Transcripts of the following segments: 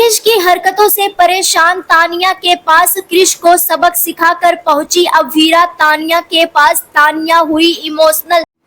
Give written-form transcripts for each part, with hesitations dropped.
क्रिश की हरकतों से परेशान तानिया के पास क्रिश को सबक सिखाकर पहुंची अवीरा तानिया के पास। तानिया हुई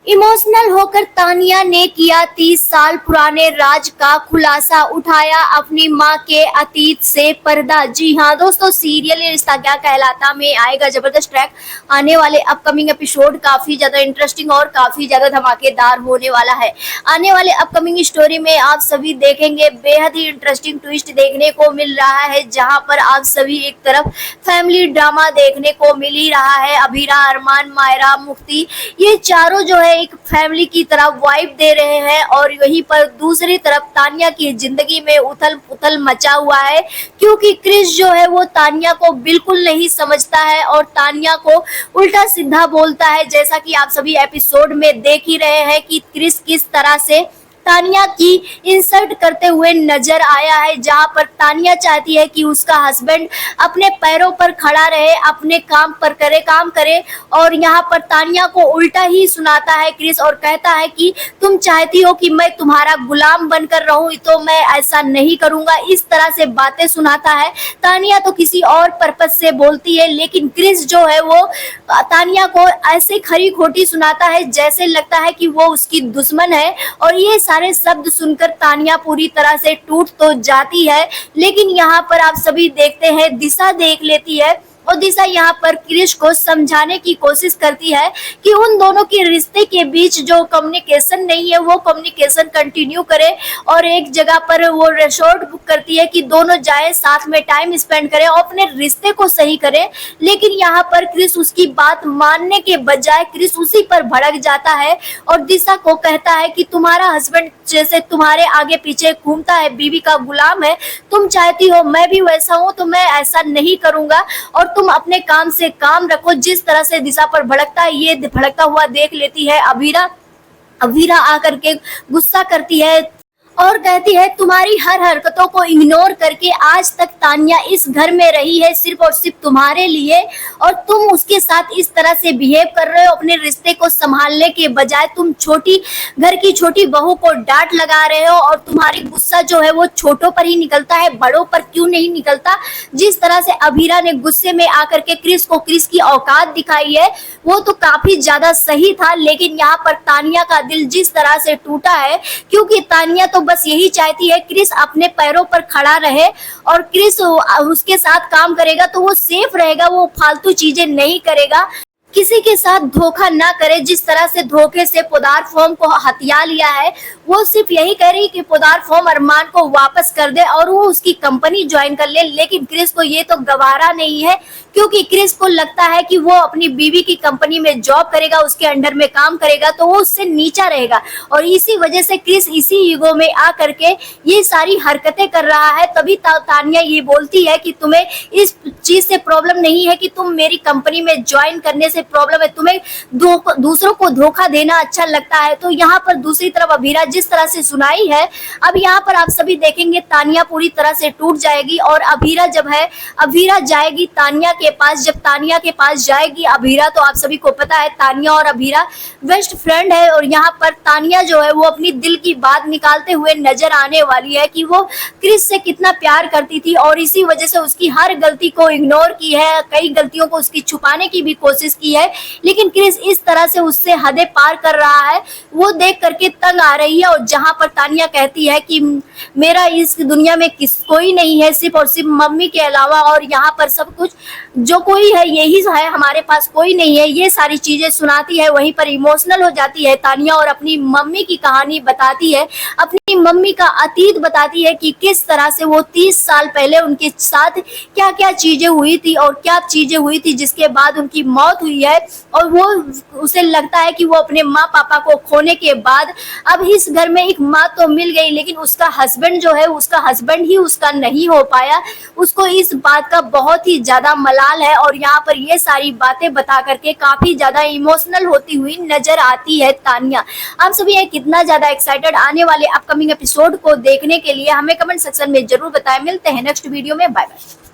इमोशनल होकर तानिया ने किया 30 साल पुराने राज का खुलासा, उठाया अपनी मां के अतीत से पर्दा। जी हाँ दोस्तों, सीरियल ये रिश्ता क्या कहलाता में आएगा जबरदस्त ट्रैक। आने वाले अपकमिंग एपिसोड काफी ज्यादा इंटरेस्टिंग और काफी ज्यादा धमाकेदार होने वाला है। आने वाले अपकमिंग स्टोरी में आप सभी देखेंगे बेहद ही इंटरेस्टिंग ट्विस्ट देखने को मिल रहा है, जहां पर आप सभी एक तरफ फैमिली ड्रामा देखने को मिल ही रहा है। अभीरा, अरमान, मायरा, मुक्ति, ये चारों जो है एक फैमिली की तरह वाइब दे रहे हैं और वहीं पर दूसरी तरफ तानिया की जिंदगी में उथल पुथल मचा हुआ है, क्योंकि क्रिश जो है वो तानिया को बिल्कुल नहीं समझता है और तानिया को उल्टा सीधा बोलता है। जैसा कि आप सभी एपिसोड में देख ही रहे हैं कि क्रिश किस तरह से तानिया की इंसल्ट करते हुए नजर आया है, जहां पर तानिया चाहती है कि उसका हस्बैंड अपने पैरों पर खड़ा रहे, अपने काम करे और यहाँ पर तानिया को उल्टा ही सुनाता है क्रिश और कहता है कि तुम चाहती हो कि मैं तुम्हारा गुलाम बनकर रहूं, तो मैं ऐसा नहीं करूंगा। इस तरह से बातें सुनाता है। तानिया तो किसी और पर्पस से बोलती है, लेकिन क्रिश जो है वो तानिया को ऐसे खरी खोटी सुनाता है जैसे लगता है कि वो उसकी दुश्मन है। और ये सारे शब्द सुनकर तानिया पूरी तरह से टूट तो जाती है, लेकिन यहाँ पर आप सभी देखते हैं दिशा देख लेती है और दिशा यहाँ पर क्रिश को समझाने की कोशिश करती है कि उन दोनों के रिश्ते के बीच जो कम्युनिकेशन नहीं है वो कम्युनिकेशन कंटिन्यू करे और एक जगह पर वो रिसोर्ट बुक करती है कि दोनों जाए, साथ में टाइम स्पेंड करें और अपने रिश्ते को सही करें। लेकिन यहाँ पर क्रिश उसकी बात मानने के बजाय क्रिश उसी पर भड़क जाता है और दिशा को कहता है कि तुम्हारा हस्बैंड जैसे तुम्हारे आगे पीछे घूमता है, बीवी का गुलाम है, तुम चाहती हो मैं भी वैसा हूँ, तो मैं ऐसा नहीं करूंगा और तुम अपने काम से काम रखो। जिस तरह से दिशा पर भड़कता है, ये भड़कता हुआ देख लेती है अवीरा आकर के गुस्सा करती है और कहती है तुम्हारी हर हरकतों को इग्नोर करके आज तक तानिया इस घर में रही है सिर्फ और सिर्फ तुम्हारे लिए, और तुम उसके साथ इस तरह से बिहेव कर रहे हो। अपने रिश्ते को संभालने के बजाय तुम घर की छोटी बहू को डांट लगा रहे हो और तुम्हारी गुस्सा जो है वो छोटों पर ही निकलता है, बड़ों पर क्यों नहीं निकलता। जिस तरह से अभीरा ने गुस्से में आकर के क्रिश की औकात दिखाई है वो तो काफी ज्यादा सही था, लेकिन यहाँ पर तानिया का दिल जिस तरह से टूटा है, क्योंकि तानिया तो बस यही चाहती है क्रिश अपने पैरों पर खड़ा रहे और क्रिश उसके साथ काम करेगा तो वो सेफ रहेगा, वो फालतू चीजें नहीं करेगा, किसी के साथ धोखा ना करे। जिस तरह से धोखे से पोदार फॉर्म को हथिया लिया है, वो सिर्फ यही कह रही कि पोदार फॉर्म अरमान को वापस कर दे और वो उसकी कंपनी ज्वाइन कर ले। लेकिन क्रिश को ये तो गवारा नहीं है, क्योंकि क्रिश को लगता है कि वो अपनी बीवी की कंपनी में जॉब करेगा, उसके अंडर में काम करेगा तो वो उससे नीचा रहेगा और इसी वजह से क्रिश इसी ईगो में आ करके ये सारी हरकतें कर रहा है। तभी तानिया ये बोलती है कि तुम्हें इस चीज से प्रॉब्लम नहीं है कि तुम मेरी कंपनी में ज्वाइन करने से प्रॉब्लम है, तुम्हें दूसरों को धोखा देना अच्छा लगता है। तो यहाँ पर दूसरी तरफ अभीरा जिस तरह से सुनाई है, अब यहाँ पर आप सभी देखेंगे तानिया पूरी तरह से टूट जाएगी और अभीरा जाएगी तानिया के पास। जब तानिया के पास जाएगी अभीरा, तो आप सभी को पता है तानिया और अभीरा बेस्ट फ्रेंड है और यहाँ पर तानिया जो है वो अपनी दिल की बात निकालते हुए नजर आने वाली है कि वो क्रिश से कितना प्यार करती थी और इसी वजह से उसकी हर गलती को इग्नोर की है, कई गलतियों को उसकी छुपाने की भी कोशिश की है। लेकिन क्रिश इस तरह से उससे हदें पार कर रहा है, वो देख करके तंग आ रही है। और जहां पर तानिया कहती है कि मेरा इस दुनिया में कोई नहीं है सिर्फ और सिर्फ मम्मी के अलावा, और यहाँ पर सब कुछ जो कोई है यही है, हमारे पास कोई नहीं है, ये सारी चीजें सुनाती है। वहीं पर इमोशनल हो जाती है तानिया और अपनी मम्मी की कहानी बताती है, अपनी मम्मी का अतीत बताती है कि किस तरह से वो 30 साल पहले उनके साथ क्या क्या चीजें हुई थी और क्या चीजें हुई थी जिसके बाद उनकी मौत हुई है। और वो उसे लगता है कि वो अपने माँ पापा को खोने के बाद अब इस घर में एक माँ तो मिल गई, लेकिन उसका हस्बैंड जो है उसका हस्बैंड ही उसका नहीं हो पाया। उसको इस बात का बहुत ही ज्यादा मलाल है और यहाँ पर ये सारी बातें बता करके काफी ज्यादा इमोशनल होती हुई नजर आती है तानिया। आप सभी कितना ज्यादा एक्साइटेड आने वाले अपकमिंग एपिसोड को देखने के लिए हमें कमेंट सेक्शन में जरूर बताएं। मिलते हैं नेक्स्ट वीडियो में, बाय बाय।